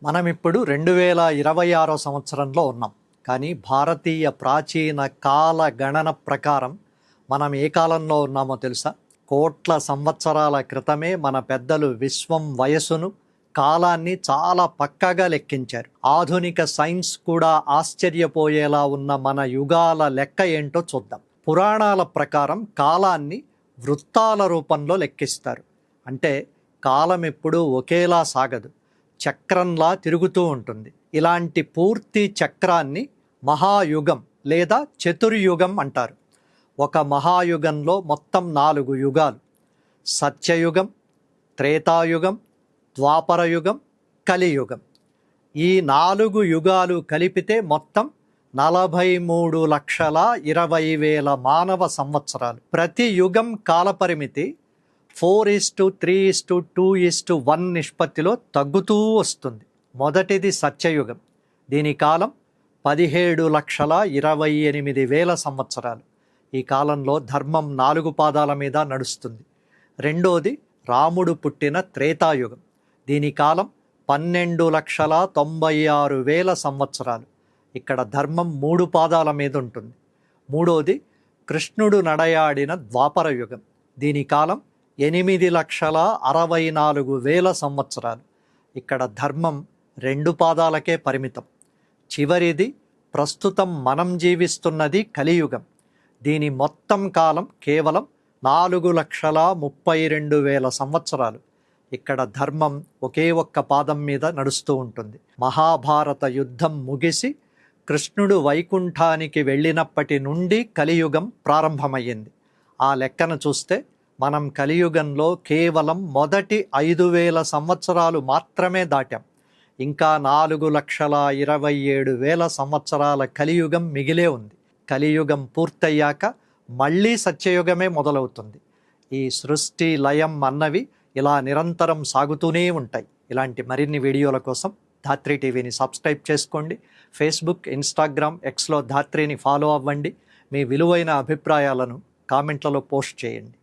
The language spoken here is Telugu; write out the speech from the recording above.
మనం ఇప్పుడు 2026 సంవత్సరంలో ఉన్నాం. కానీ భారతీయ ప్రాచీన కాల గణన ప్రకారం మనం ఏ కాలంలో ఉన్నామో తెలుసా? కోట్ల సంవత్సరాల క్రితమే మన పెద్దలు విశ్వం వయస్సును, కాలాన్ని చాలా పక్కాగా లెక్కించారు. ఆధునిక సైన్స్ కూడా ఆశ్చర్యపోయేలా ఉన్న మన యుగాల లెక్క ఏంటో చూద్దాం. పురాణాల ప్రకారం కాలాన్ని వృత్తాల రూపంలో లెక్కిస్తారు. అంటే కాలం ఎప్పుడూ ఒకేలా సాగదు, చక్రంలా తిరుగుతూ ఉంటుంది. ఇలాంటి పూర్తి చక్రాన్ని మహాయుగం లేదా చతుర్యుగం అంటారు. ఒక మహాయుగంలో మొత్తం 4 యుగాలు: సత్యయుగం, త్రేతాయుగం, ద్వాపరయుగం, కలియుగం. ఈ 4 యుగాలు కలిపితే మొత్తం 43,20,000 మానవ సంవత్సరాలు. ప్రతి యుగం కాలపరిమితి 4:3:2:1 నిష్పత్తిలో తగ్గుతూ వస్తుంది. మొదటిది సత్యయుగం. దీని కాలం 17,28,000 సంవత్సరాలు. ఈ కాలంలో ధర్మం 4 పాదాల మీద నడుస్తుంది. రెండోది రాముడు పుట్టిన త్రేతాయుగం. దీని కాలం 12,96,000 సంవత్సరాలు. ఇక్కడ ధర్మం 3 పాదాల మీద ఉంటుంది. మూడోది కృష్ణుడు నడయాడిన ద్వాపరయుగం. దీని కాలం 8,64,000 సంవత్సరాలు. ఇక్కడ ధర్మం 2 పాదాలకే పరిమితం. చివరిది ప్రస్తుతం మనం జీవిస్తున్నది కలియుగం. దీని మొత్తం కాలం కేవలం 4,32,000 సంవత్సరాలు. ఇక్కడ ధర్మం ఒకే ఒక్క పాదం మీద నడుస్తూ ఉంటుంది. మహాభారత యుద్ధం ముగిసి కృష్ణుడు వైకుంఠానికి వెళ్ళినప్పటి నుండి కలియుగం ప్రారంభమయ్యింది. ఆ లెక్కను చూస్తే మనం కలియుగంలో కేవలం మొదటి 5,000 సంవత్సరాలు మాత్రమే దాటాం. ఇంకా 4,27,000 సంవత్సరాల కలియుగం మిగిలే ఉంది. కలియుగం పూర్తయ్యాక మళ్ళీ సత్యయుగమే మొదలవుతుంది. ఈ సృష్టి లయం అన్నవి ఇలా నిరంతరం సాగుతూనే ఉంటాయి. ఇలాంటి మరిన్ని వీడియోల కోసం ధాత్రి టీవీని సబ్స్క్రైబ్ చేసుకోండి. ఫేస్బుక్, ఇన్స్టాగ్రామ్, ఎక్స్లో ధాత్రిని ఫాలో అవ్వండి. మీ విలువైన అభిప్రాయాలను కామెంట్లలో పోస్ట్ చేయండి.